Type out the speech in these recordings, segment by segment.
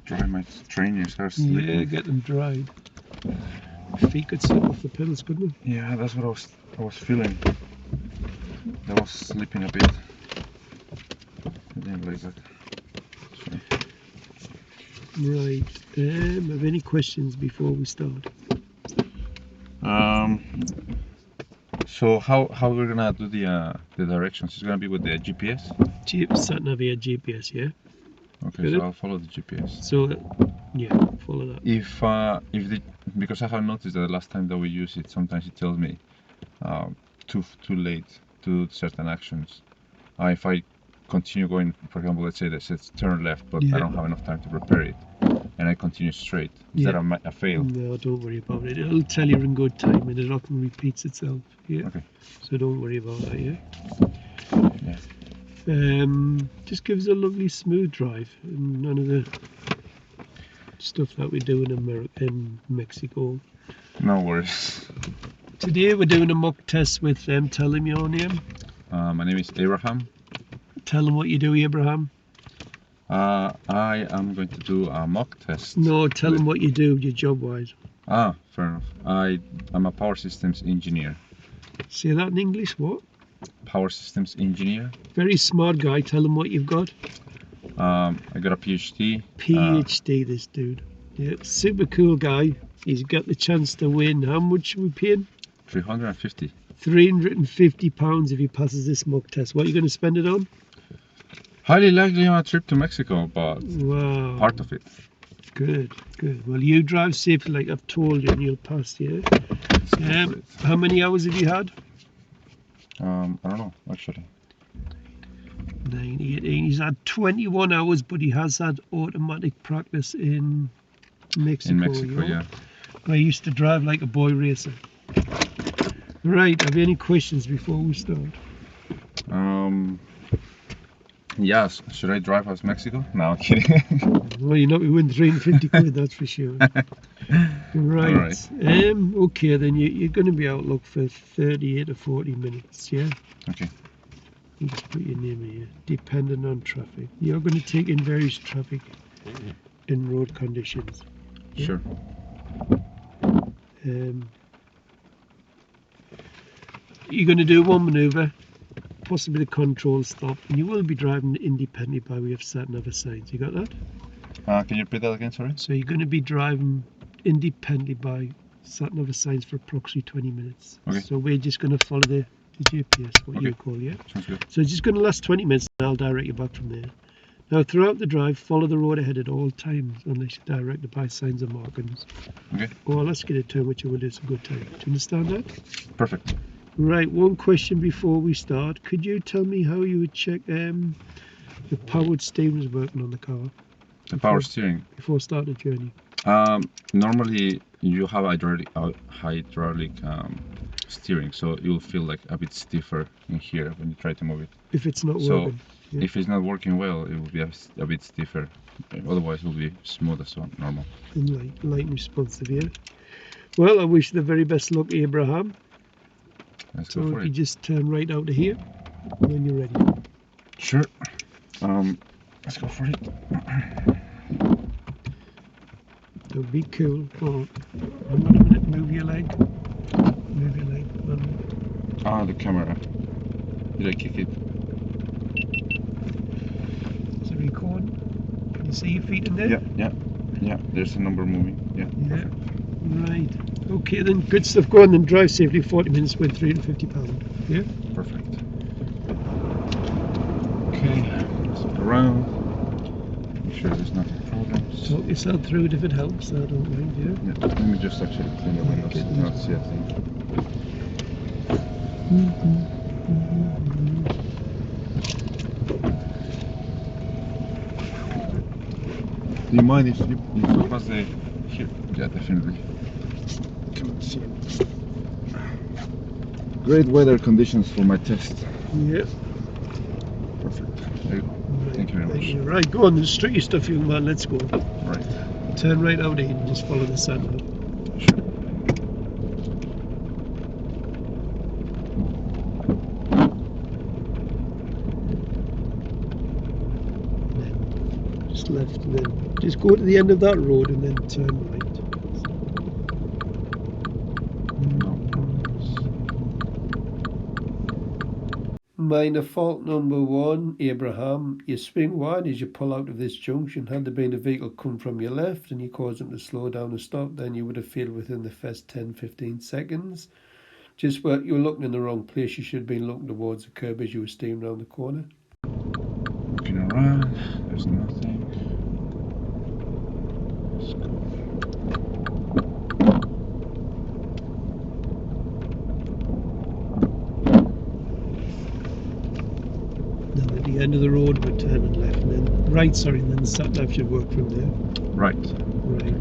Dry my trainers are slipping. Yeah, get them dried. Feet could slip off the pedals, couldn't it? Yeah, that's what I was feeling. That was slipping a bit. I didn't like that. Right. Have any questions before we start? So how we're gonna do the directions? It's gonna be with the GPS. Sat nav via GPS, yeah. Okay, Get so it? I'll follow the GPS. So, yeah, follow that. If because I have noticed that the last time that we use it, sometimes it tells me too late to do certain actions. If I continue going, for example, let's say that says turn left, but I don't have enough time to prepare it, and I continue straight, is that a fail? No, don't worry about it. It'll tell you in good time, and it often repeats itself. Yeah. Okay. So don't worry about that. Yeah. Yeah. Just gives a lovely smooth drive, and none of the stuff that we do in Mexico. No worries. Today we're doing a mock test with them. Tell them your name. My name is Abraham. Tell them what you do, Abraham. I am going to do a mock test. No, tell them what you do, your job-wise. Ah, fair enough. I'm a power systems engineer. Say that in English, what? Power systems engineer. Very smart guy. Tell them what you've got. I got a PhD. PhD, this dude. Yeah, super cool guy. He's got the chance to win. How much are we paying? 350. £350 if he passes this mock test. What are you going to spend it on? Highly likely on a trip to Mexico, but wow, part of it. Good, good. Well, you drive safely like I've told you and you'll pass, yeah? How many hours have you had? I don't know, actually. 9, 18. He's had 21 hours, but he has had automatic practice in Mexico. In Mexico, yeah. I used to drive like a boy racer. Right, have you any questions before we start? Yes, should I drive as Mexico? No, I'm kidding. Well, you're not going to win 350 quid, that's for sure. Right. Okay, then you're going to be out, look, for 38 to 40 minutes, yeah? Okay. You just put your name here. Depending on traffic. You're going to take in various traffic in road conditions. Yeah? Sure. You're going to do one manoeuvre, possibly the control stop, and you will be driving independently by way of certain other signs. You got that? Can you repeat that again, sorry? So you're going to be driving independently by certain other signs for approximately 20 minutes. Okay. So we're just going to follow the GPS, what you call, yeah? Sounds good. So it's just going to last 20 minutes, and I'll direct you back from there. Now, throughout the drive, follow the road ahead at all times, unless you're directed by signs or markings. Okay. Or let's get a turn which will do some good time. Do you understand that? Perfect. Right, one question before we start. Could you tell me how you would check the powered steering is working on the car? The power steering? Before starting the journey. Normally you have hydraulic steering, so you'll feel like a bit stiffer in here when you try to move it. If it's not working. Yeah. If it's not working well, it will be a bit stiffer. Otherwise, it will be smooth as normal. And light and responsive, yeah. Well, I wish you the very best luck, Abraham. Let's so go for if you it. just turn right out of here when you're ready. Sure. Let's go for it. So be cool. Oh, hang on a minute. Move your leg. Move your leg. The camera. Did I kick it? Is it recording? Can you see your feet in there? Yeah. There's a number moving. Yeah. Right. Okay then. Good stuff. Go on then. Drive safely. 40 minutes with £350. Yeah. Perfect. Okay. Let's look around. Make sure there's no problems. Talk yourself through it if it helps. I don't mind. Yeah. Let me just actually clean the windows. I don't see a thing. Do you mind if you pass the here? Yeah, definitely. Cannot see it. Great weather conditions for my test. Yeah. Perfect. There you go. Thank you very much. Right, go on, straight your stuff, young man. Let's go. Right. Turn right out here and just follow the sun. Sure. just left, and then just go to the end of that road and then turn right. No problems. Minor fault number 1, Abraham. You swing wide as you pull out of this junction. Had there been a vehicle come from your left and you cause them to slow down and stop, then you would have failed within the first 10-15 seconds. Just where you were looking in the wrong place, you should have been looking towards the curb as you were steaming around the corner. Looking around, there's nothing. Let's go. Then at the end of the road, we're turning left, and then right, sorry, and then the sat nav should work from there. Right. Right.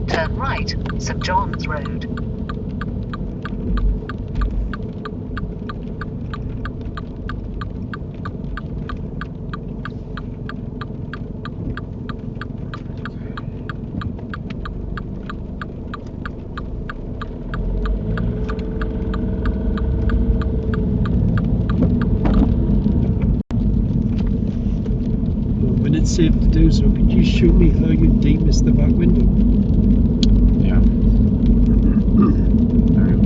Turn right, St John's Road. When it's safe to do so, could you show me how you demist the back window? Yeah. There you go.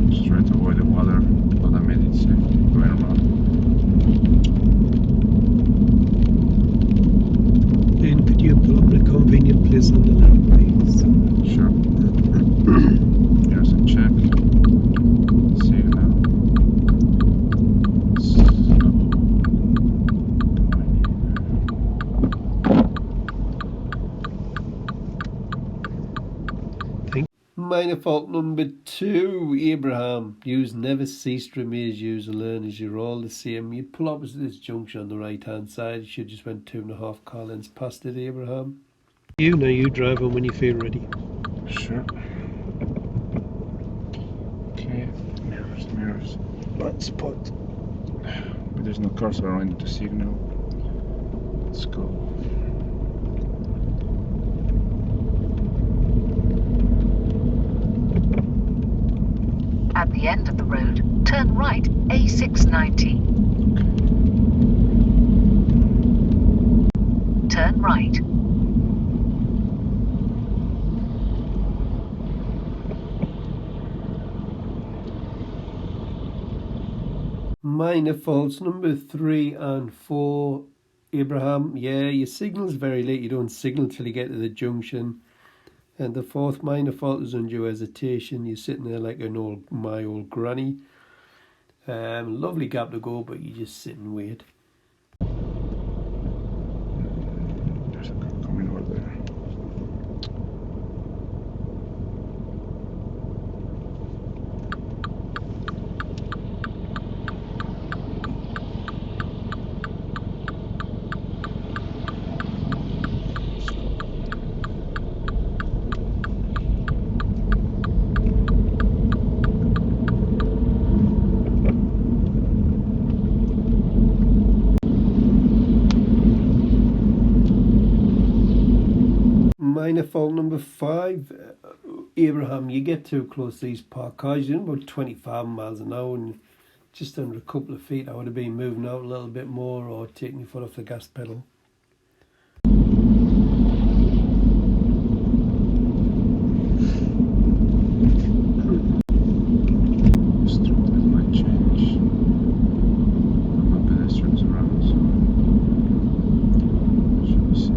Just try to avoid the water, but I made it safe going around. And could you pull up in a convenient place on the left, please? Sure. Here's a check. Signal. Minor fault number 2, Abraham. Yous never cease to amaze yous and learn as you're all the same. You pull opposite this junction on the right hand side. You should just went 2.5 car lengths past it, Abraham. You know you drive on when you feel ready. Sure. Okay. Mirrors, mirrors. One spot. But there's no cars around the signal. Let's go. At the end of the road, turn right, A690. Turn right. Minor faults number 3 and 4, Abraham. Yeah, your signal's very late. You don't signal till you get to the junction. And the 4th minor fault is undue hesitation. You're sitting there like my old granny. Lovely gap to go, but you just sit and wait. There's a car coming over there. Minor fault number 5, Abraham. You get too close to these parked cars. You're doing about 25 miles an hour, and just under a couple of feet, I would have been moving out a little bit more or taking your foot off the gas pedal. Street might change. No pedestrians around, so should be safe.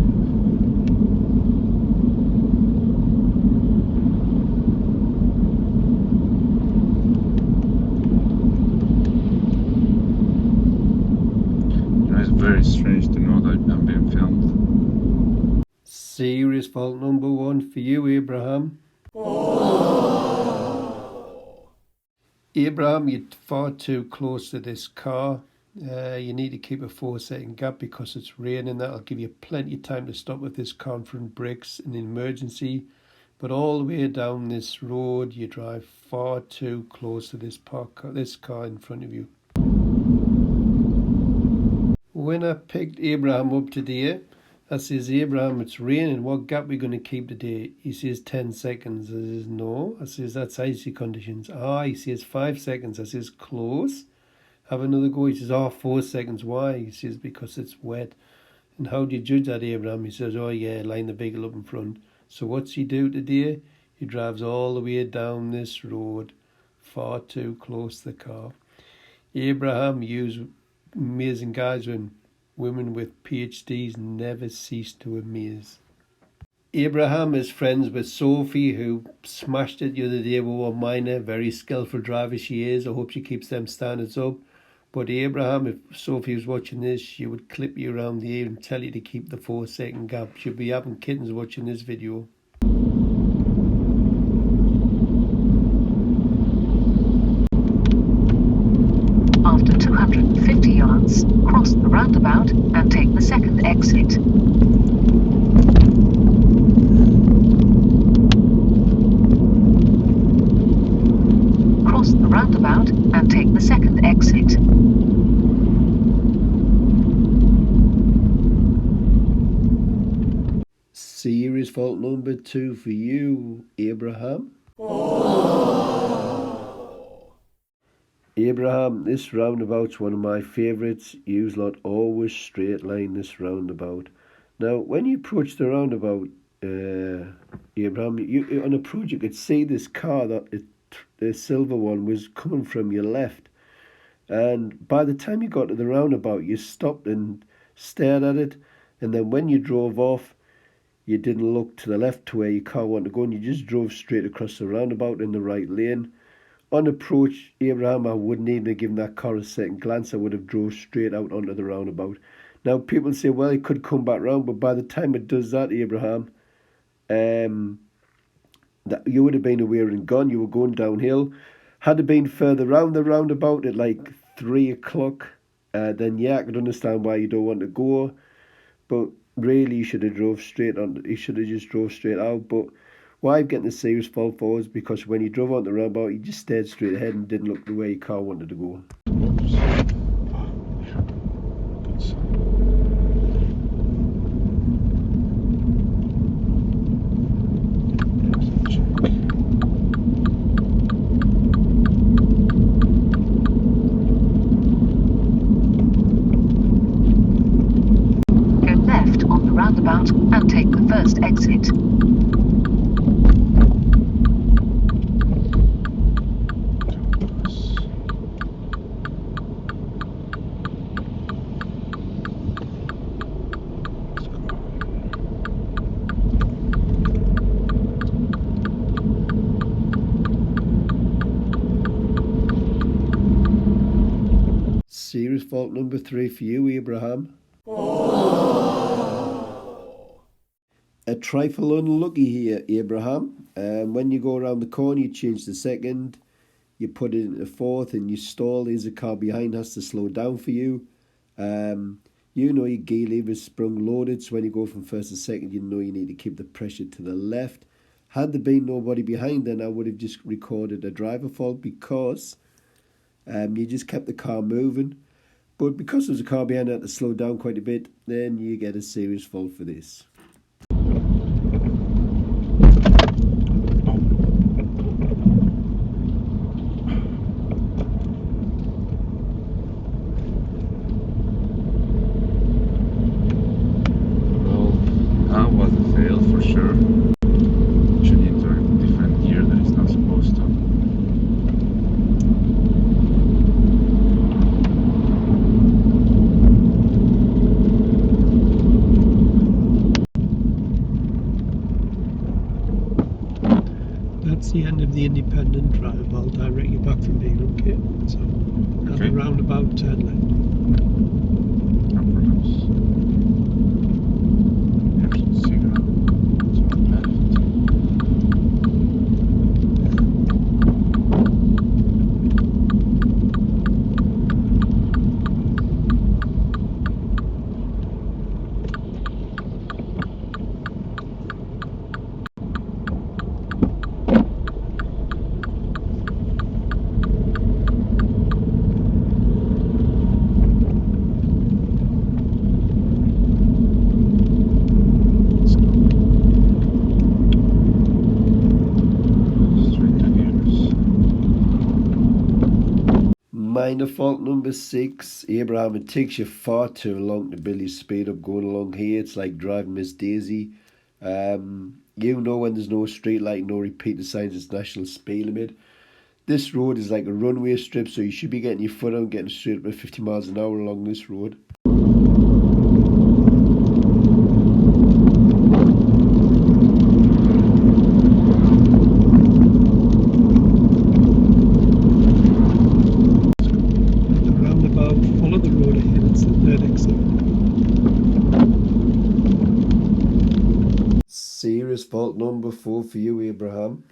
It's very strange to know that I'm being filmed. Serious fault number 1 for you, Abraham. Abraham, you're far too close to this car. You need to keep a 4-second gap because it's raining. That'll give you plenty of time to stop with this car in front brakes in an emergency. But all the way down this road, you drive far too close to this car in front of you. When I picked Abraham up today, I says, Abraham, it's raining. What gap are we going to keep today? He says 10 seconds. I says, no. I says, that's icy conditions. He says 5 seconds. I says, close. Have another go. He says, 4 seconds. Why? He says, because it's wet. And how do you judge that, Abraham? He says, line the vehicle up in front. So what's he do today? He drives all the way down this road, far too close to the car. Abraham, you's amazing guys, when women with PhDs never cease to amaze. Abraham is friends with Sophie, who smashed it the other day with one minor. Very skillful driver she is. I hope she keeps them standards up. But Abraham, if Sophie was watching this, she would clip you around the ear and tell you to keep the 4-second gap. She'll be having kittens watching this video. After 250 yards, cross the roundabout and take the second exit. Cross the roundabout and take the second exit. Serious fault number 2 for you, Abraham. Abraham, this roundabout's one of my favourites. You lot always straight line this roundabout. Now, when you approach the roundabout, Abraham, on approach you could see this car, the silver one, was coming from your left. And by the time you got to the roundabout, you stopped and stared at it. And then when you drove off, you didn't look to the left to where your car wanted to go, and you just drove straight across the roundabout in the right lane. On approach, Abraham, I wouldn't even have given that car a second glance. I would have drove straight out onto the roundabout. Now, people say, well, it could come back round, but by the time it does that, Abraham, that you would have been aware and gone. You were going downhill. Had it been further round the roundabout at like 3 o'clock, then yeah, I could understand why you don't want to go. But really, you should have drove straight on. You should have just drove straight out. But why I'm getting the serious fault for is because when you drove on the roundabout, you just stared straight ahead and didn't look the way your car wanted to go. Go left on the roundabout and take the first exit. Serious fault number 3 for you, Abraham. A trifle unlucky here, Abraham. When you go around the corner, you change the second, you put it into fourth, and you stall. There's a car behind has to slow down for you. You know your gear lever is sprung loaded, so when you go from first to second, you know you need to keep the pressure to the left. Had there been nobody behind, then I would have just recorded a driver fault because you just kept the car moving. But because there's a car behind that to slow down quite a bit, then you get a serious fault for this. Well, that was a fail for sure. Should enter a different gear that is not supposed to. That's the end of the independent drive. I'll direct you back from here, okay? So, at the roundabout, turn left. No problems. Here's the signal. Turn left. Minor fault number 6, Abraham, it takes you far too long to build your speed up going along here. It's like driving Miss Daisy. You know when there's no street light, no repeater signs, it's national speed limit. This road is like a runway strip, so you should be getting your foot out, getting straight up at 50 miles an hour along this road. Serious fault number 4 for you, Abraham.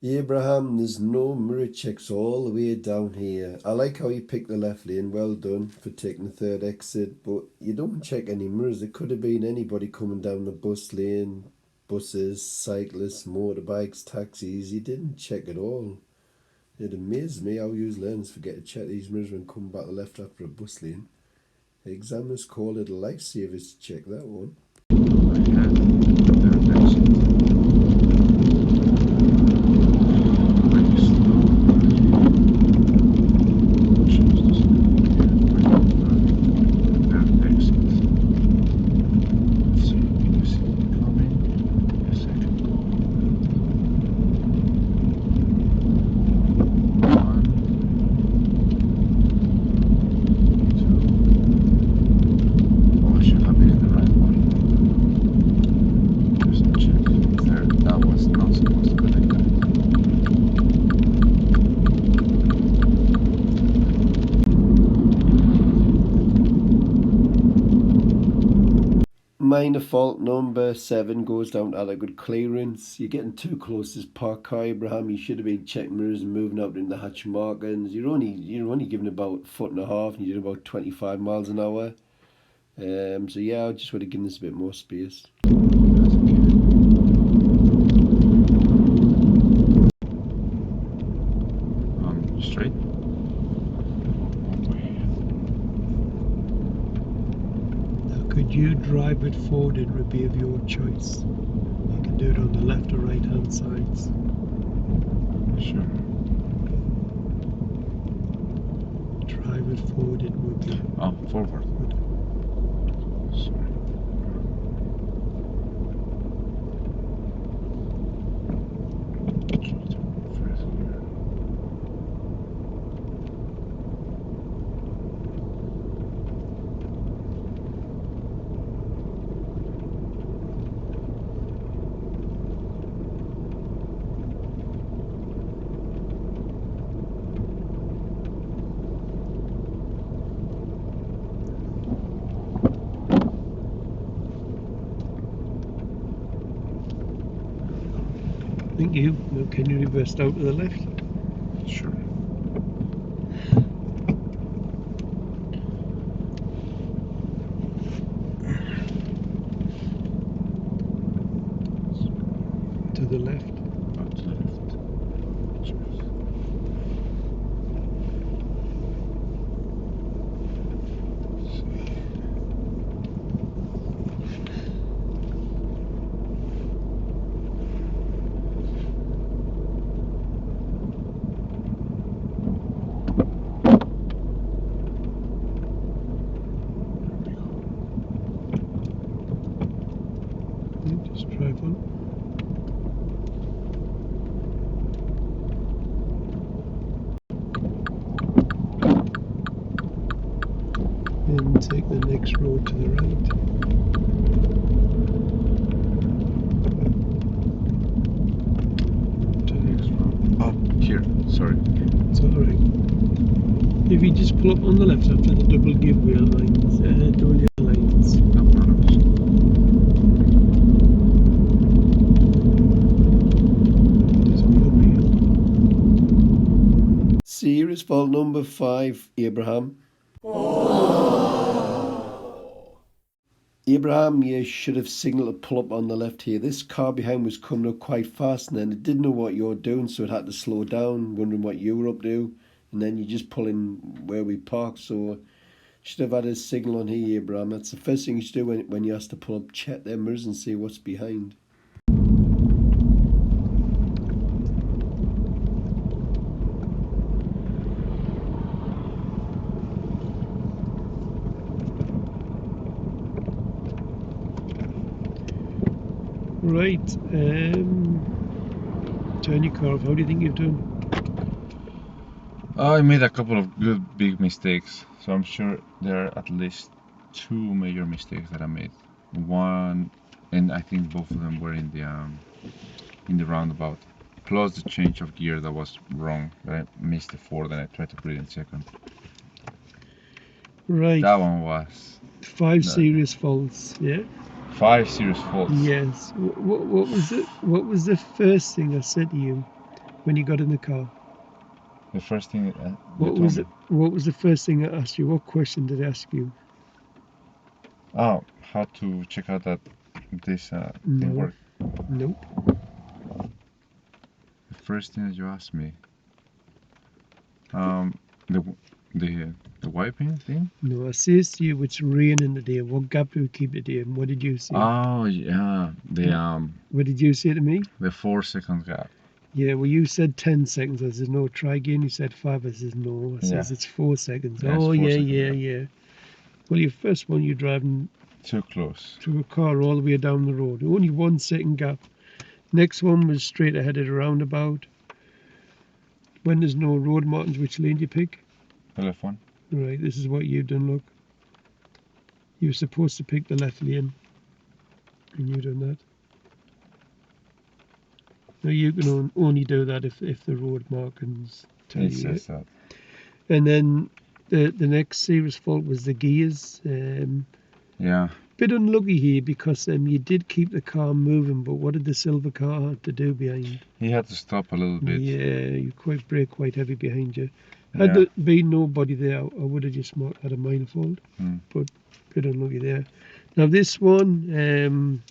Abraham, there's no mirror checks all the way down here. I like how you picked the left lane, well done for taking the third exit, but you don't check any mirrors. It could have been anybody coming down the bus lane, buses, cyclists, motorbikes, taxis. You didn't check at all. It amazed me how you learners forget to check these mirrors when coming back the left after a bus lane. The examiners call it a lifesaver to check that one. Minor fault number 7 goes down to adequate clearance. You're getting too close to this parked car, Abraham. You should have been checking mirrors and moving out in the hatch markings. You're only giving about 1.5 foot and you're doing about 25 miles an hour. So yeah, I just would have given this a bit more space. Straight. Could you drive it forward? It would be of your choice. You can do it on the left or right hand sides. Sure. Drive it forward, it would be. Oh, forward. Sorry. Thank you. Now can you reverse out to the left? Sure. To the left. Out to the left. Cheers. Just drive on. And take the next road to the right. To the next road. Oh, here. Sorry. It's alright. If you just pull up on the left after the double give wheel lines, double yellow lines. No problems. Serious fault number 5, Abraham. Abraham, you should have signalled to pull up on the left here. This car behind was coming up quite fast and then it didn't know what you were doing, so it had to slow down, wondering what you were up to. And then you just pull in where we parked, so you should have had a signal on here, Abraham. That's the first thing you should do when you have to pull up, check their mirrors and see what's behind. Right. Turn your car off. How do you think you've done? I made a couple of good big mistakes, so I'm sure there are at least 2 major mistakes that I made. One, and I think both of them were in the roundabout. Plus the change of gear that was wrong. That I missed the forward and I tried to put it in second. Right. That one was 5 no. serious faults. Yeah. 5 serious faults. Yes. What was it? What was the first thing I said to you when you got in the car? The first thing What was it? What was the first thing I asked you? What question did I ask you? Oh, how to check out that this No. thing worked. Nope. The first thing that you asked me, the wiping thing. No, I says to you, it's raining today. What gap do we keep today? And what did you say? Oh yeah, What did you say to me? the 4 second gap. Yeah, well, you said 10 seconds. I said, no, try again. You said 5. I said, no. I says, Yeah. it's 4 seconds. Yeah, it's oh, 4 yeah, seconds, yeah, yeah. yeah. Well, your first one, you're driving Too close. to a car all the way down the road. Only 1 second gap. Next one was straight ahead of the roundabout. When there's no road markings, which lane do you pick? The left one. Right, this is what you've done, look. You're supposed to pick the left lane. And you've done that. Now you can only do that if the road markings tell It you. says that. And then the next serious fault was the gears. Yeah. Bit unlucky here because you did keep the car moving, but what did the silver car have to do behind? He had to stop a little bit. Yeah, you brake quite heavy behind you. Yeah. Had there been nobody there, I would have just marked that a minor fault. But bit unlucky there. Now this one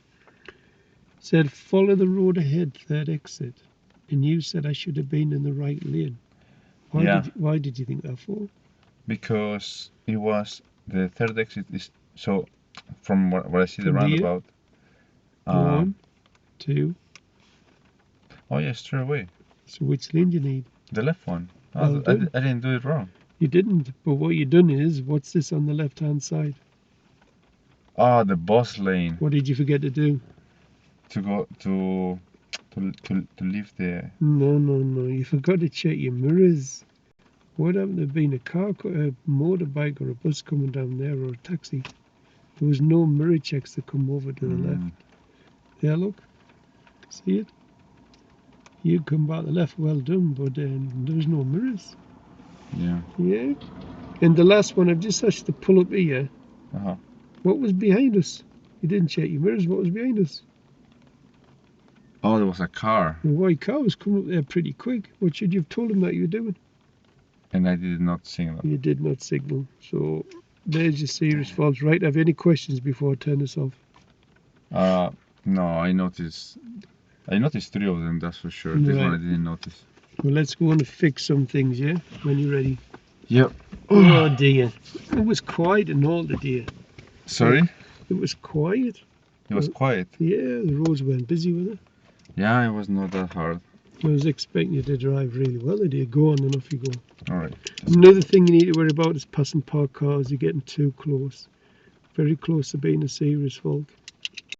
said follow the road ahead, third exit, and you said I should have been in the right lane. Why did you think that for? Because it was the third exit is so from where I see the From here? roundabout. 1, 2. Oh yeah, straight away. So which lane do you need? The left one. Well I done. didn't do it wrong. You didn't, but what you done is, what's this on the left hand side? Ah, the bus lane What did you forget to do? to go to leave the. No, you forgot to check your mirrors. What happened to being a motorbike or a bus coming down there or a taxi? There was no mirror checks to come over to the left. There, look. See it? You come back the left, well done, but there was no mirrors. Yeah. Yeah. And the last one, I've just asked you to pull up here. What was behind us? You didn't check your mirrors. What was behind us? Oh, there was a car. The white car was coming up there pretty quick. What should you have told him that you were doing? And I did not signal. You did not signal. So there's your serious faults. Right, have you any questions before I turn this off? No, I noticed 3 of them, that's for sure. This one I didn't notice. Well, let's go on and fix some things, yeah? When you're ready. Yep. Oh dear. It was quiet and all the dear. Sorry? It was quiet. It was quiet. Yeah, the roads weren't busy with it. Yeah, it was not that hard. I was expecting you to drive really well today. Go on and off you go. Alright. Another thing you need to worry about is passing parked cars. You're getting too close. Very close to being a serious fault.